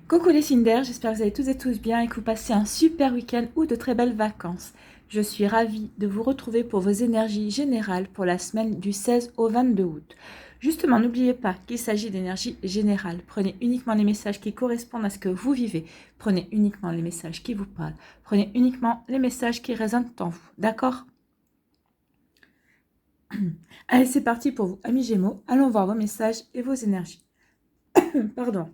Coucou les Cinder, j'espère que vous allez tous et tous bien et que vous passez un super week-end ou de très belles vacances. Je suis ravie de vous retrouver pour vos énergies générales pour la semaine du 16 au 22 août. Justement, n'oubliez pas qu'il s'agit d'énergie générale. Prenez uniquement les messages qui correspondent à ce que vous vivez. Prenez uniquement les messages qui vous parlent. Prenez uniquement les messages qui résonnent en vous. D'accord? Allez, c'est parti pour vous, amis Gémeaux. Allons voir vos messages et vos énergies. Pardon.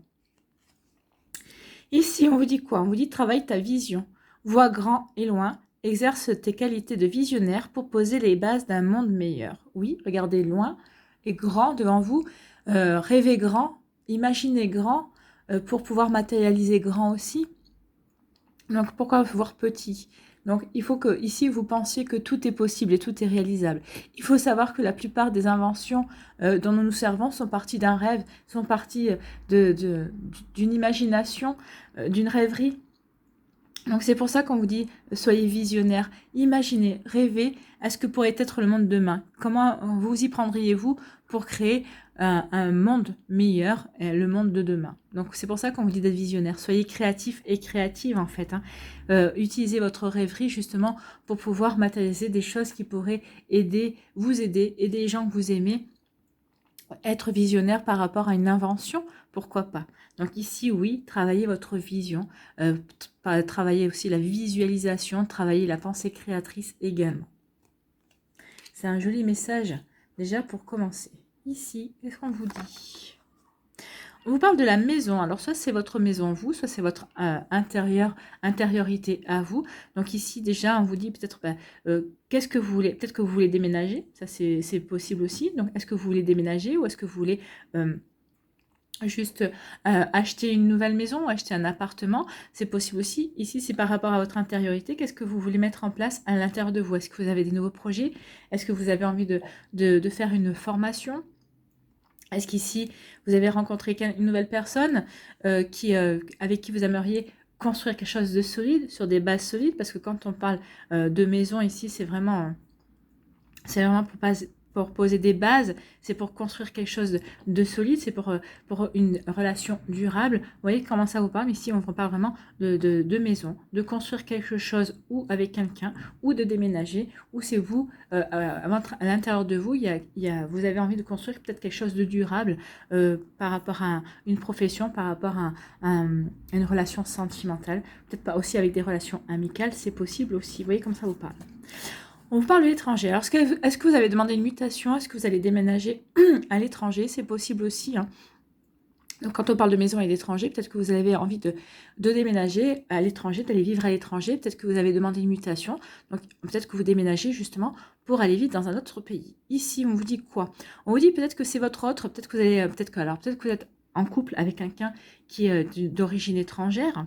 Ici, on vous dit quoi? On vous dit travaille ta vision, vois grand et loin, exerce tes qualités de visionnaire pour poser les bases d'un monde meilleur. Oui, regardez loin et grand devant vous, rêvez grand, imaginez grand pour pouvoir matérialiser grand aussi. Donc, pourquoi voir petit? Donc, il faut que ici, vous pensiez que tout est possible et tout est réalisable. Il faut savoir que la plupart des inventions dont nous nous servons sont parties d'un rêve, sont parties d'une imagination, d'une rêverie. Donc, c'est pour ça qu'on vous dit, soyez visionnaire, imaginez, rêvez à ce que pourrait être le monde demain. Comment vous y prendriez-vous pour créer un monde meilleur, le monde de demain. Donc c'est pour ça qu'on vous dit d'être visionnaire. Soyez créatif et créative en fait. Utilisez votre rêverie justement pour pouvoir matérialiser des choses qui pourraient aider les gens que vous aimez. Être visionnaire par rapport à une invention, pourquoi pas. Donc ici, oui, travaillez votre vision, travaillez aussi la visualisation, travaillez la pensée créatrice également. C'est un joli message déjà pour commencer. Ici, qu'est-ce qu'on vous dit? On vous parle de la maison. Alors, soit c'est votre maison vous, soit c'est votre intériorité à vous. Donc ici, déjà, on vous dit peut-être, qu'est-ce que vous voulez? Peut-être que vous voulez déménager. Ça, c'est possible aussi. Donc, est-ce que vous voulez déménager ou est-ce que vous voulez juste acheter une nouvelle maison ou acheter un appartement? C'est possible aussi. Ici, c'est par rapport à votre intériorité. Qu'est-ce que vous voulez mettre en place à l'intérieur de vous? Est-ce que vous avez des nouveaux projets? Est-ce que vous avez envie de faire une formation? Est-ce qu'ici, vous avez rencontré une nouvelle personne avec qui vous aimeriez construire quelque chose de solide, sur des bases solides? Parce que quand on parle de maison ici, c'est vraiment pour poser des bases, c'est pour construire quelque chose de solide, c'est pour une relation durable. Vous voyez comment ça vous parle? Ici, on vous parle vraiment de maison, de construire quelque chose ou avec quelqu'un, ou de déménager, ou c'est vous, à l'intérieur de vous, vous avez envie de construire peut-être quelque chose de durable par rapport à une profession, par rapport à une relation sentimentale, peut-être pas aussi avec des relations amicales, c'est possible aussi. Vous voyez comment ça vous parle? On vous parle de l'étranger. Alors, est-ce que vous avez demandé une mutation? Est-ce que vous allez déménager à l'étranger? C'est possible aussi. Donc, quand on parle de maison et d'étranger, peut-être que vous avez envie de déménager à l'étranger, d'aller vivre à l'étranger. Peut-être que vous avez demandé une mutation. Donc, peut-être que vous déménagez justement pour aller vivre dans un autre pays. Ici, on vous dit quoi? On vous dit peut-être que c'est votre autre. Peut-être que vous êtes en couple avec quelqu'un qui est d'origine étrangère.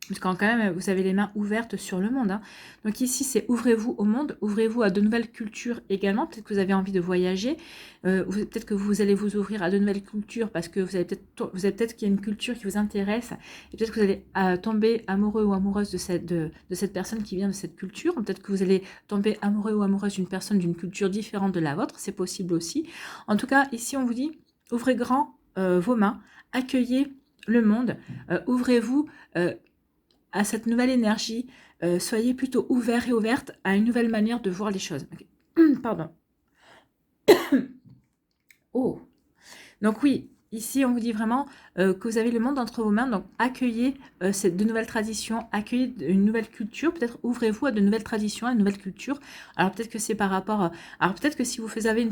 Parce que quand même, vous avez les mains ouvertes sur le monde. Donc ici, c'est ouvrez-vous au monde, ouvrez-vous à de nouvelles cultures également. Peut-être que vous avez envie de voyager. Peut-être que vous allez vous ouvrir à de nouvelles cultures parce que vous avez peut-être qu'il y a une culture qui vous intéresse. Et peut-être que vous allez tomber amoureux ou amoureuse de cette personne qui vient de cette culture. Peut-être que vous allez tomber amoureux ou amoureuse d'une personne d'une culture différente de la vôtre. C'est possible aussi. En tout cas, ici, on vous dit, ouvrez grand vos mains, accueillez le monde, ouvrez-vous à cette nouvelle énergie, soyez plutôt ouverts et ouvertes à une nouvelle manière de voir les choses. Okay. Pardon. Oh. Donc oui, ici on vous dit vraiment que vous avez le monde entre vos mains, donc accueillez de nouvelles traditions, accueillez une nouvelle culture, peut-être ouvrez-vous à de nouvelles traditions, à une nouvelle culture. Alors peut-être que c'est par rapport, alors peut-être que si vous avez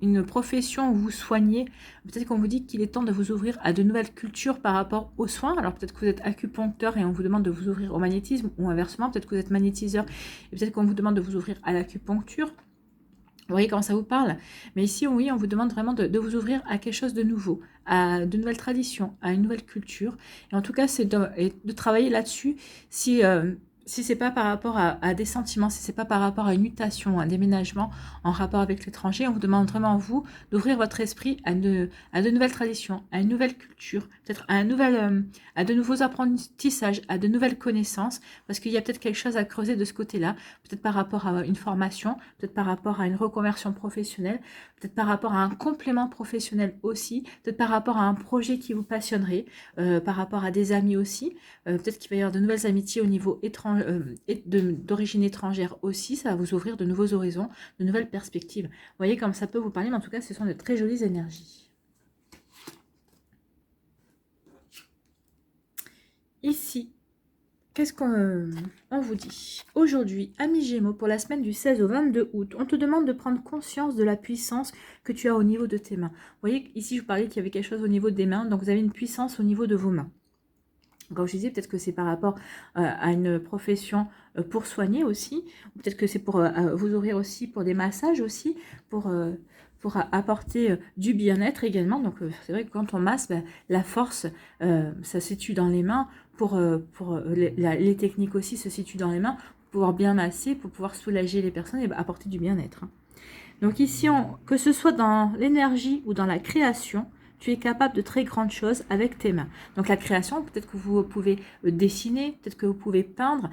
une profession où vous soignez, peut-être qu'on vous dit qu'il est temps de vous ouvrir à de nouvelles cultures par rapport aux soins. Alors peut-être que vous êtes acupuncteur et on vous demande de vous ouvrir au magnétisme, ou inversement, peut-être que vous êtes magnétiseur et peut-être qu'on vous demande de vous ouvrir à l'acupuncture. Vous voyez comment ça vous parle? Mais ici, oui, on vous demande vraiment de vous ouvrir à quelque chose de nouveau, à de nouvelles traditions, à une nouvelle culture. Et en tout cas, c'est de travailler là-dessus. Si si c'est pas par rapport à des sentiments, si c'est pas par rapport à une mutation, un déménagement en rapport avec l'étranger, on vous demande vraiment, vous, d'ouvrir votre esprit à de nouvelles traditions, à une nouvelle culture, peut-être à de nouveaux apprentissages, à de nouvelles connaissances, parce qu'il y a peut-être quelque chose à creuser de ce côté-là, peut-être par rapport à une formation, peut-être par rapport à une reconversion professionnelle, peut-être par rapport à un complément professionnel aussi, peut-être par rapport à un projet qui vous passionnerait, par rapport à des amis aussi, peut-être qu'il va y avoir de nouvelles amitiés au niveau d'origine étrangère aussi, ça va vous ouvrir de nouveaux horizons, de nouvelles perspectives. Vous voyez comme ça peut vous parler, mais en tout cas, ce sont de très jolies énergies. Ici, qu'est-ce qu'on vous dit? Aujourd'hui, amis Gémeaux, pour la semaine du 16 au 22 août, on te demande de prendre conscience de la puissance que tu as au niveau de tes mains. Vous voyez, ici, je vous parlais qu'il y avait quelque chose au niveau des mains, donc vous avez une puissance au niveau de vos mains. Comme je disais, peut-être que c'est par rapport à une profession pour soigner aussi, peut-être que c'est pour vous ouvrir aussi pour des massages aussi, pour apporter du bien-être également. Donc c'est vrai que quand on masse, ben, la force, ça se situe dans les mains, les techniques aussi se situent dans les mains, pour pouvoir bien masser, pour pouvoir soulager les personnes et apporter du bien-être. Donc ici, que ce soit dans l'énergie ou dans la création, tu es capable de très grandes choses avec tes mains. Donc la création, peut-être que vous pouvez dessiner, peut-être que vous pouvez peindre,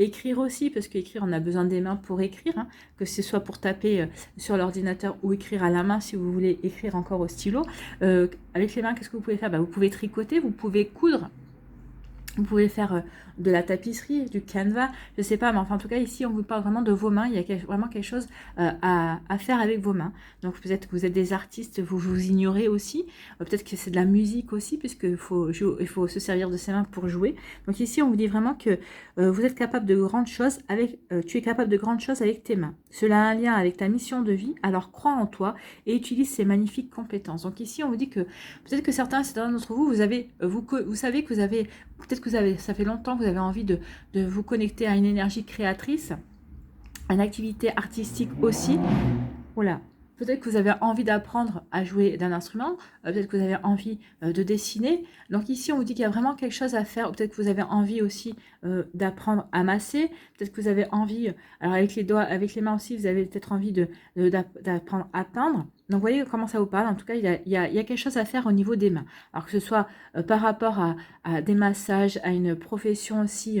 écrire aussi, parce qu'écrire, on a besoin des mains pour écrire, hein, que ce soit pour taper sur l'ordinateur ou écrire à la main si vous voulez écrire encore au stylo. Avec les mains, qu'est-ce que vous pouvez faire? Vous pouvez tricoter, vous pouvez coudre. Vous pouvez faire de la tapisserie, du canevas, je ne sais pas, mais enfin en tout cas ici on vous parle vraiment de vos mains, il y a vraiment quelque chose à faire avec vos mains. Donc peut-être que vous êtes des artistes, vous vous ignorez aussi, peut-être que c'est de la musique aussi, puisqu'il faut se servir de ses mains pour jouer. Donc ici on vous dit vraiment que vous êtes capable de grandes choses tu es capable de grandes choses avec tes mains. Cela a un lien avec ta mission de vie, alors crois en toi et utilise ces magnifiques compétences. Donc ici on vous dit que peut-être que certains d'entre vous, vous savez que vous avez peut-être que ça fait longtemps que vous avez envie de vous connecter à une énergie créatrice, à une activité artistique aussi. Voilà. Peut-être que vous avez envie d'apprendre à jouer d'un instrument, peut-être que vous avez envie de dessiner. Donc ici, on vous dit qu'il y a vraiment quelque chose à faire. Peut-être que vous avez envie aussi d'apprendre à masser. Peut-être que vous avez envie, alors avec les doigts, avec les mains aussi, vous avez peut-être envie d'apprendre à peindre. Donc, vous voyez comment ça vous parle. En tout cas, il y a quelque chose à faire au niveau des mains. Alors que ce soit par rapport à des massages, à une profession aussi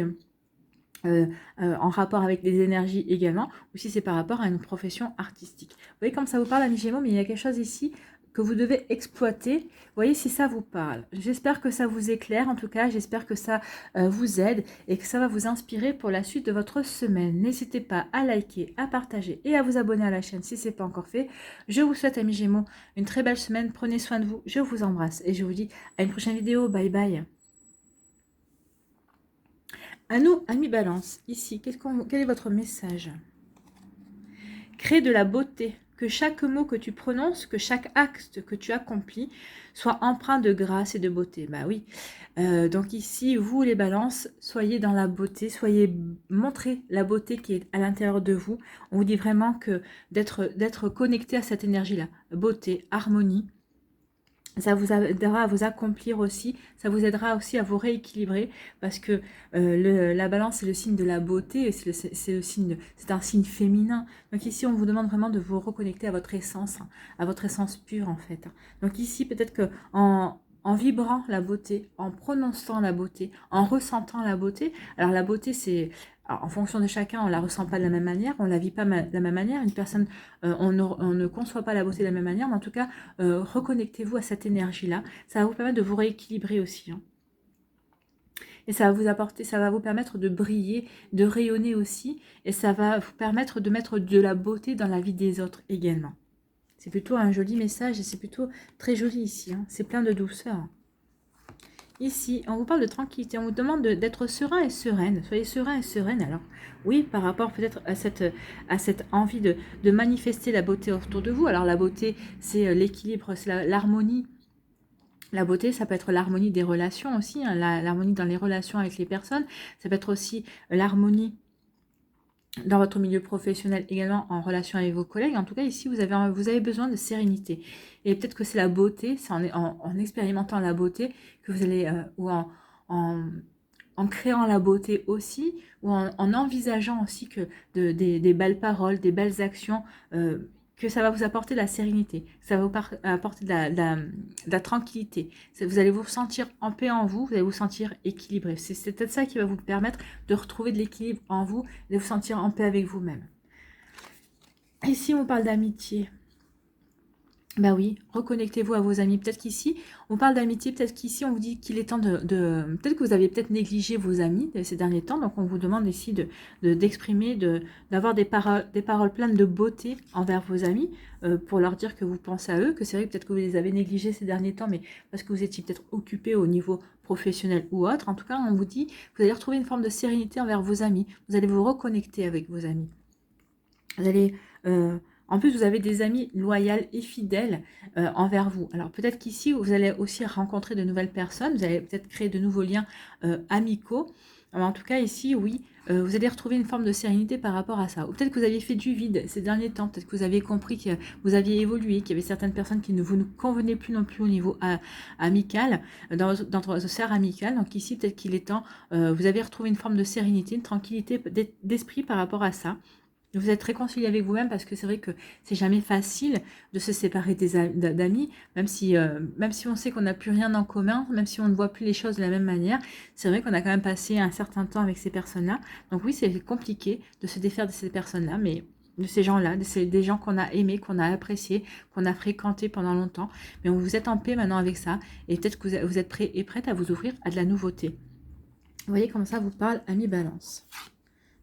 en rapport avec les énergies également, ou si c'est par rapport à une profession artistique. Vous voyez comme ça vous parle, amis Gémeaux, mais il y a quelque chose ici que vous devez exploiter. Vous voyez si ça vous parle. J'espère que ça vous éclaire, en tout cas, j'espère que ça vous aide et que ça va vous inspirer pour la suite de votre semaine. N'hésitez pas à liker, à partager et à vous abonner à la chaîne si ce n'est pas encore fait. Je vous souhaite, amis Gémeaux, une très belle semaine. Prenez soin de vous, je vous embrasse et je vous dis à une prochaine vidéo. Bye bye. À nous, amis Balance, ici, quel est votre message? Crée de la beauté, que chaque mot que tu prononces, que chaque acte que tu accomplis soit empreint de grâce et de beauté. Bah oui, donc ici, vous les Balances, soyez dans la beauté, montrez la beauté qui est à l'intérieur de vous. On vous dit vraiment que d'être connecté à cette énergie-là, beauté, harmonie, ça vous aidera à vous accomplir aussi, ça vous aidera aussi à vous rééquilibrer parce que la balance c'est le signe de la beauté, c'est un signe féminin. Donc ici on vous demande vraiment de vous reconnecter à votre essence, hein, à votre essence pure en fait. Donc ici peut-être que en vibrant la beauté, en prononçant la beauté, en ressentant la beauté. Alors la beauté c'est en fonction de chacun, on ne la ressent pas de la même manière, on ne la vit pas de la même manière. Une personne, on ne conçoit pas la beauté de la même manière, mais en tout cas, reconnectez-vous à cette énergie-là. Ça va vous permettre de vous rééquilibrer aussi. Hein. Et ça va vous permettre de briller, de rayonner aussi. Et ça va vous permettre de mettre de la beauté dans la vie des autres également. C'est plutôt un joli message et c'est plutôt très joli ici. Hein. C'est plein de douceur. Ici, on vous parle de tranquillité, on vous demande d'être serein et sereine. Soyez serein et sereine. Alors, oui, par rapport peut-être à cette envie de manifester la beauté autour de vous. Alors, la beauté, c'est l'équilibre, c'est l'harmonie. La beauté, ça peut être l'harmonie des relations aussi, hein, l'harmonie dans les relations avec les personnes. Ça peut être aussi l'harmonie dans votre milieu professionnel, également en relation avec vos collègues. En tout cas, ici, vous avez besoin de sérénité. Et peut-être que c'est la beauté, c'est en expérimentant la beauté que vous allez, ou en en créant la beauté aussi, ou en envisageant aussi que des belles paroles, des belles actions, que ça va vous apporter de la sérénité, que ça va vous apporter de la tranquillité. Vous allez vous sentir en paix en vous, vous allez vous sentir équilibré. C'est peut-être ça qui va vous permettre de retrouver de l'équilibre en vous, de vous sentir en paix avec vous-même. Ici, on parle d'amitié. Bah oui, reconnectez-vous à vos amis. Peut-être qu'ici, on parle d'amitié, peut-être qu'ici, on vous dit qu'il est temps peut-être que vous avez peut-être négligé vos amis ces derniers temps, donc on vous demande ici d'exprimer, d'avoir des paroles pleines de beauté envers vos amis, pour leur dire que vous pensez à eux, que c'est vrai que peut-être que vous les avez négligés ces derniers temps, mais parce que vous étiez peut-être occupé au niveau professionnel ou autre. En tout cas, on vous dit que vous allez retrouver une forme de sérénité envers vos amis. Vous allez vous reconnecter avec vos amis. Vous allez... en plus, vous avez des amis loyaux et fidèles envers vous. Alors peut-être qu'ici, vous allez aussi rencontrer de nouvelles personnes. Vous allez peut-être créer de nouveaux liens amicaux. Alors, en tout cas, ici, oui, vous allez retrouver une forme de sérénité par rapport à ça. Ou peut-être que vous aviez fait du vide ces derniers temps. Peut-être que vous avez compris que vous aviez évolué, qu'il y avait certaines personnes qui ne vous convenaient plus non plus au niveau amical, dans votre sphère amicale. Donc ici, peut-être qu'il est temps, vous avez retrouvé une forme de sérénité, une tranquillité d'esprit par rapport à ça. Vous êtes réconcilié avec vous-même parce que c'est vrai que c'est jamais facile de se séparer d'amis, même si on sait qu'on n'a plus rien en commun, même si on ne voit plus les choses de la même manière, c'est vrai qu'on a quand même passé un certain temps avec ces personnes-là. Donc oui, c'est compliqué de se défaire de ces personnes-là, mais de ces gens-là, des gens qu'on a aimés, qu'on a appréciés, qu'on a fréquentés pendant longtemps. Mais vous êtes en paix maintenant avec ça et peut-être que vous êtes prêt et prête à vous ouvrir à de la nouveauté. Vous voyez comment ça vous parle, ami Balance.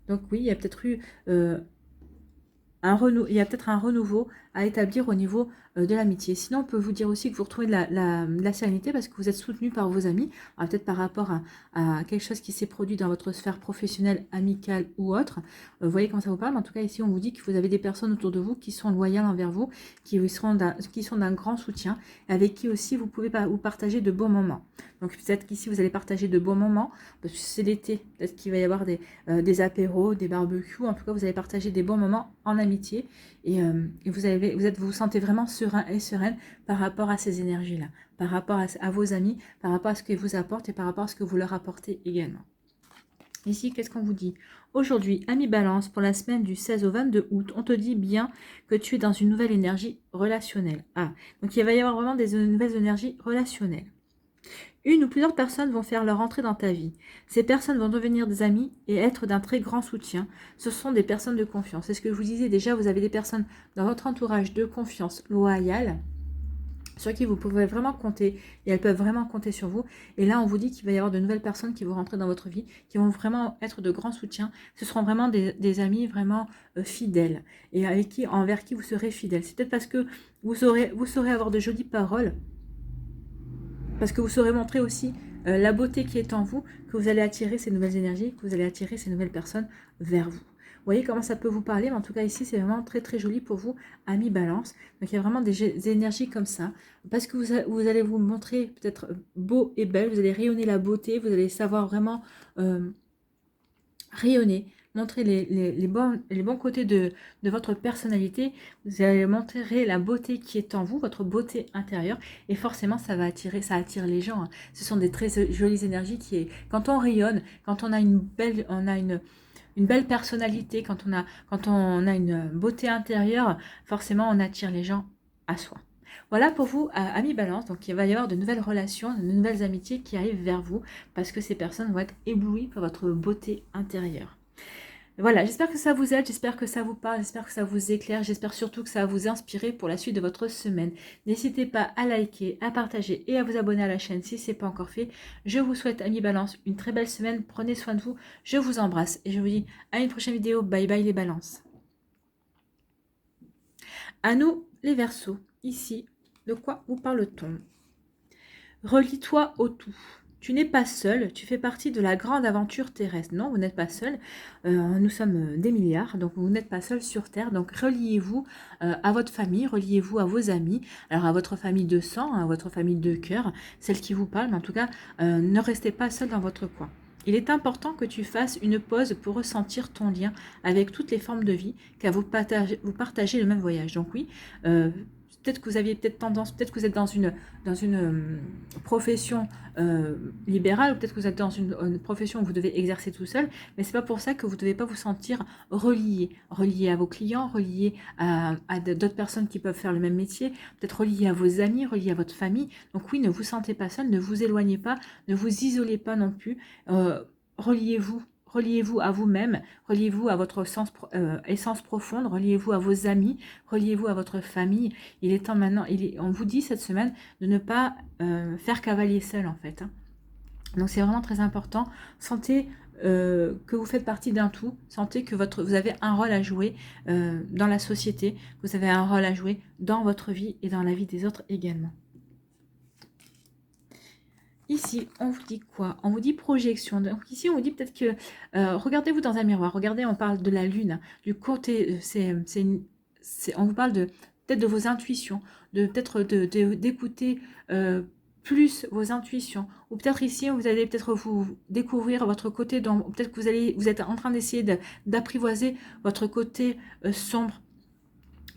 Donc oui, il y a peut-être eu... il y a peut-être un renouveau à établir au niveau de l'amitié. Sinon, on peut vous dire aussi que vous retrouvez de la sérénité parce que vous êtes soutenu par vos amis, peut-être par rapport à quelque chose qui s'est produit dans votre sphère professionnelle, amicale ou autre. Vous voyez comment ça vous parle. En tout cas, ici, on vous dit que vous avez des personnes autour de vous qui sont loyales envers vous, qui sont d'un grand soutien, avec qui aussi vous pouvez vous partager de bons moments. Donc peut-être qu'ici, vous allez partager de bons moments, parce que c'est l'été. Peut-être qu'il va y avoir des apéros, des barbecues. En tout cas, vous allez partager des bons moments en amitié. Et vous vous sentez vraiment serein et sereine par rapport à ces énergies-là, par rapport à vos amis, par rapport à ce qu'ils vous apportent et par rapport à ce que vous leur apportez également. Ici, qu'est-ce qu'on vous dit? Aujourd'hui, ami Balance, pour la semaine du 16 au 22 août, on te dit bien que tu es dans une nouvelle énergie relationnelle. Donc il va y avoir vraiment des nouvelles énergies relationnelles. Une ou plusieurs personnes vont faire leur entrée dans ta vie. Ces personnes vont devenir des amis et être d'un très grand soutien. Ce sont des personnes de confiance. C'est ce que je vous disais déjà, vous avez des personnes dans votre entourage de confiance loyale sur qui vous pouvez vraiment compter et elles peuvent vraiment compter sur vous. Et là, on vous dit qu'il va y avoir de nouvelles personnes qui vont rentrer dans votre vie, qui vont vraiment être de grands soutiens. Ce seront vraiment des amis vraiment fidèles et envers qui vous serez fidèle. C'est peut-être parce que vous saurez avoir de jolies paroles, parce que vous saurez montrer aussi la beauté qui est en vous, que vous allez attirer ces nouvelles énergies, que vous allez attirer ces nouvelles personnes vers vous. Vous voyez comment ça peut vous parler, mais en tout cas ici, c'est vraiment très très joli pour vous, ami Balance. Donc il y a vraiment des énergies comme ça, parce que vous allez vous montrer peut-être beau et belle, vous allez rayonner la beauté, vous allez savoir vraiment rayonner, montrer les bons côtés de votre personnalité, vous allez montrer la beauté qui est en vous, votre beauté intérieure, et forcément ça attire les gens. Ce sont des très jolies énergies quand on rayonne, quand on a une belle personnalité, quand on a une beauté intérieure, forcément on attire les gens à soi. Voilà pour vous, amis Balance. Donc il va y avoir de nouvelles relations, de nouvelles amitiés qui arrivent vers vous parce que ces personnes vont être éblouies par votre beauté intérieure. Voilà, j'espère que ça vous aide, j'espère que ça vous parle, j'espère que ça vous éclaire, j'espère surtout que ça va vous inspirer pour la suite de votre semaine. N'hésitez pas à liker, à partager et à vous abonner à la chaîne si ce n'est pas encore fait. Je vous souhaite, amis Balance, une très belle semaine, prenez soin de vous, je vous embrasse et je vous dis à une prochaine vidéo. Bye bye les balances. À nous les Verseaux, ici, de quoi vous parle-t-on? Relie-toi au tout. Tu n'es pas seul, tu fais partie de la grande aventure terrestre. Non, vous n'êtes pas seul. Nous sommes des milliards, donc vous n'êtes pas seul sur Terre. Donc reliez-vous à votre famille, reliez-vous à vos amis, alors à votre famille de sang, à votre famille de cœur, celle qui vous parle. Mais en tout cas, ne restez pas seul dans votre coin. Il est important que tu fasses une pause pour ressentir ton lien avec toutes les formes de vie, car vous partagez le même voyage. Donc oui, peut-être que vous aviez peut-être tendance, peut-être que vous êtes dans une profession libérale, ou peut-être que vous êtes dans une profession où vous devez exercer tout seul, mais c'est pas pour ça que vous ne devez pas vous sentir relié à vos clients, relié à d'autres personnes qui peuvent faire le même métier, peut-être relié à vos amis, relié à votre famille. Donc oui, ne vous sentez pas seul, ne vous éloignez pas, ne vous isolez pas non plus, reliez-vous. Reliez-vous à vous-même, reliez-vous à votre essence profonde, reliez-vous à vos amis, reliez-vous à votre famille. Il est temps maintenant, on vous dit cette semaine de ne pas faire cavalier seul en fait. Hein. Donc c'est vraiment très important. Sentez que vous faites partie d'un tout. Sentez que vous avez un rôle à jouer dans la société, que vous avez un rôle à jouer dans votre vie et dans la vie des autres également. Ici, on vous dit quoi? On vous dit projection. Donc ici, on vous dit peut-être que regardez-vous dans un miroir. Regardez, on parle de la lune, du côté. On vous parle peut-être de vos intuitions, peut-être d'écouter plus vos intuitions. Ou peut-être ici, vous allez peut-être vous découvrir votre côté. Peut-être que vous êtes en train d'essayer d'apprivoiser votre côté sombre.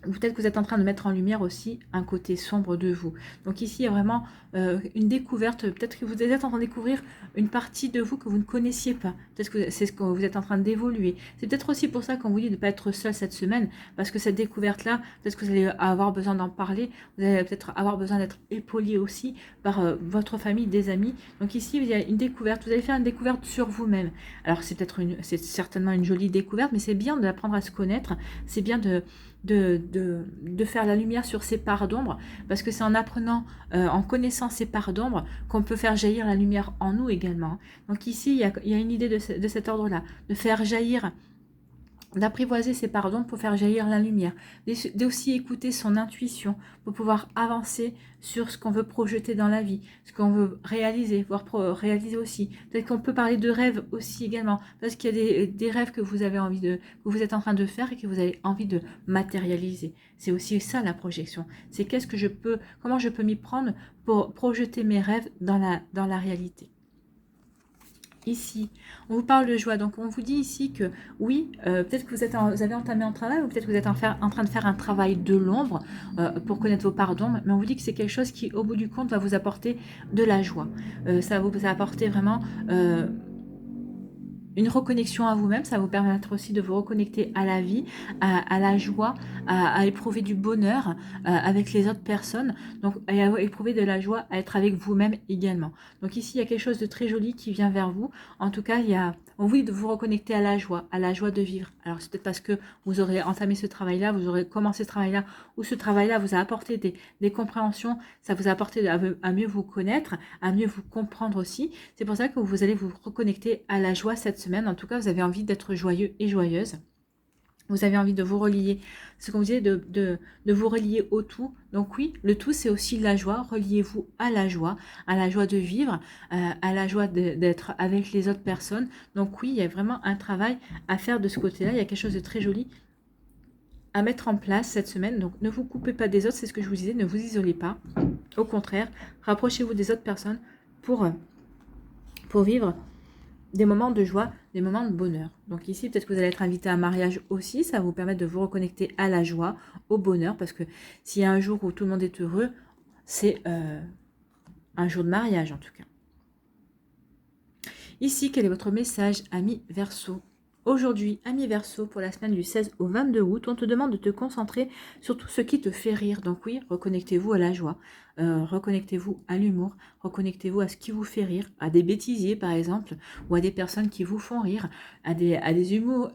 Peut-être que vous êtes en train de mettre en lumière aussi un côté sombre de vous. Donc ici, il y a vraiment une découverte. Peut-être que vous êtes en train de découvrir une partie de vous que vous ne connaissiez pas. Peut-être que c'est ce que vous êtes en train d'évoluer. C'est peut-être aussi pour ça qu'on vous dit de ne pas être seul cette semaine. Parce que cette découverte-là, peut-être que vous allez avoir besoin d'en parler. Vous allez peut-être avoir besoin d'être épaulé aussi par votre famille, des amis. Donc ici, il y a une découverte. Vous allez faire une découverte sur vous-même. Alors c'est certainement une jolie découverte, mais c'est bien d'apprendre à se connaître. C'est bien de faire la lumière sur ces parts d'ombre, parce que c'est en apprenant, en connaissant ces parts d'ombre, qu'on peut faire jaillir la lumière en nous également. Donc ici, il y a une idée de cet ordre-là, de faire jaillir, d'apprivoiser ses pardons pour faire jaillir la lumière, d'aussi écouter son intuition pour pouvoir avancer sur ce qu'on veut projeter dans la vie, ce qu'on veut réaliser, voire réaliser aussi. Peut-être qu'on peut parler de rêves aussi également, parce qu'il y a des rêves que vous avez que vous êtes en train de faire et que vous avez envie de matérialiser. C'est aussi ça la projection. C'est comment je peux m'y prendre pour projeter mes rêves dans la réalité. Ici, on vous parle de joie, donc on vous dit ici que oui, peut-être que vous avez entamé un travail, ou peut-être que vous êtes en train de faire un travail de l'ombre pour connaître vos parts d'ombre, mais on vous dit que c'est quelque chose qui, au bout du compte, va vous apporter de la joie. Ça va vous apporter vraiment une reconnexion à vous-même, ça va vous permettre aussi de vous reconnecter à la vie, à la joie, à éprouver du bonheur avec les autres personnes, donc à éprouver de la joie, à être avec vous-même également. Donc ici, il y a quelque chose de très joli qui vient vers vous. En tout cas, on vous dit de vous reconnecter à la joie de vivre. Alors c'est peut-être parce que vous aurez entamé ce travail-là, vous aurez commencé ce travail-là, ou ce travail-là vous a apporté des compréhensions, ça vous a apporté à mieux vous connaître, à mieux vous comprendre aussi. C'est pour ça que vous allez vous reconnecter à la joie cette semaine. En tout cas, vous avez envie d'être joyeux et joyeuse. Vous avez envie de vous relier, ce qu'on vous disait, de vous relier au tout. Donc oui, le tout, c'est aussi la joie. Reliez-vous à la joie de vivre, à la joie d'être avec les autres personnes. Donc oui, il y a vraiment un travail à faire de ce côté-là. Il y a quelque chose de très joli à mettre en place cette semaine. Donc ne vous coupez pas des autres, c'est ce que je vous disais, ne vous isolez pas. Au contraire, rapprochez-vous des autres personnes pour vivre des moments de joie, des moments de bonheur. Donc ici, peut-être que vous allez être invité à un mariage aussi. Ça va vous permettre de vous reconnecter à la joie, au bonheur. Parce que s'il y a un jour où tout le monde est heureux, c'est un jour de mariage en tout cas. Ici, quel est votre message, ami Verseau? Aujourd'hui, ami Verseau, pour la semaine du 16 au 22 août, on te demande de te concentrer sur tout ce qui te fait rire. Donc oui, reconnectez-vous à la joie, reconnectez-vous à l'humour, reconnectez-vous à ce qui vous fait rire, à des bêtisiers par exemple, ou à des personnes qui vous font rire, à des humours,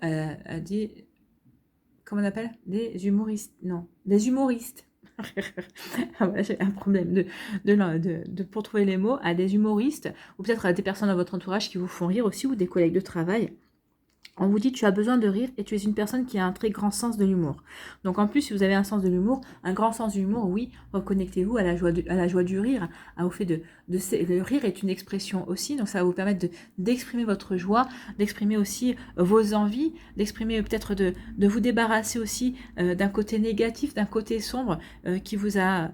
comment on appelle? Des humoristes, non, des humoristes. Ah ouais, j'ai un problème pour trouver les mots, à des humoristes, ou peut-être à des personnes dans votre entourage qui vous font rire aussi, ou des collègues de travail. On vous dit tu as besoin de rire et tu es une personne qui a un très grand sens de l'humour. Donc en plus, si vous avez un sens de l'humour, un grand sens de l'humour, oui, reconnectez-vous à la joie du rire, au fait le rire est une expression aussi, donc ça va vous permettre d'exprimer votre joie, d'exprimer aussi vos envies, d'exprimer peut-être de vous débarrasser aussi d'un côté négatif, d'un côté sombre qui vous a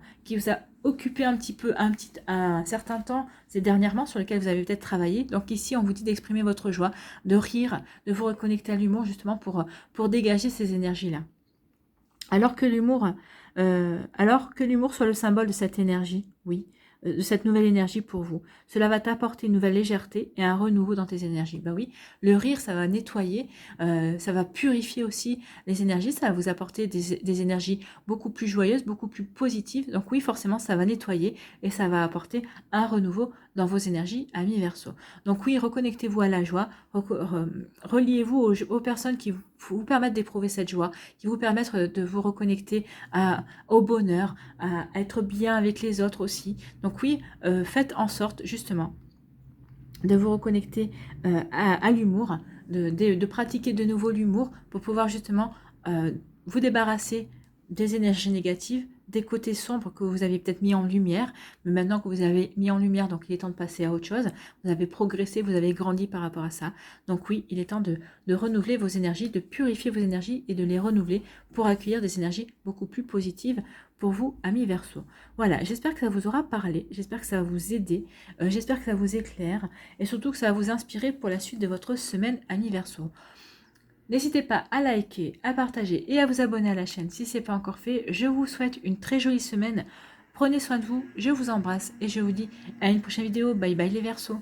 occupé un certain temps ces dernièrement, sur lequel vous avez peut-être travaillé. Donc ici, on vous dit d'exprimer votre joie, de rire, de vous reconnecter à l'humour justement pour dégager ces énergies-là. Alors que l'humour soit le symbole de cette énergie, oui, de cette nouvelle énergie pour vous. Cela va t'apporter une nouvelle légèreté et un renouveau dans tes énergies. Bah oui, le rire, ça va nettoyer, ça va purifier aussi les énergies, ça va vous apporter des énergies beaucoup plus joyeuses, beaucoup plus positives. Donc oui, forcément, ça va nettoyer et ça va apporter un renouveau dans vos énergies, amis Verseau. Donc oui, reconnectez-vous à la joie, reliez-vous aux personnes qui vous permettent d'éprouver cette joie, qui vous permettent de vous reconnecter au bonheur, à être bien avec les autres aussi. Donc oui, faites en sorte justement de vous reconnecter à l'humour, de pratiquer de nouveau l'humour pour pouvoir justement vous débarrasser des énergies négatives, des côtés sombres que vous avez peut-être mis en lumière, mais maintenant que vous avez mis en lumière, donc il est temps de passer à autre chose, vous avez progressé, vous avez grandi par rapport à ça, donc oui, il est temps de renouveler vos énergies, de purifier vos énergies et de les renouveler pour accueillir des énergies beaucoup plus positives pour vous, amis Verseau. Voilà, j'espère que ça vous aura parlé, j'espère que ça va vous aider, j'espère que ça vous éclaire, et surtout que ça va vous inspirer pour la suite de votre semaine, amis Verseau. N'hésitez pas à liker, à partager et à vous abonner à la chaîne si ce n'est pas encore fait. Je vous souhaite une très jolie semaine. Prenez soin de vous, je vous embrasse et je vous dis à une prochaine vidéo. Bye bye les Verseaux.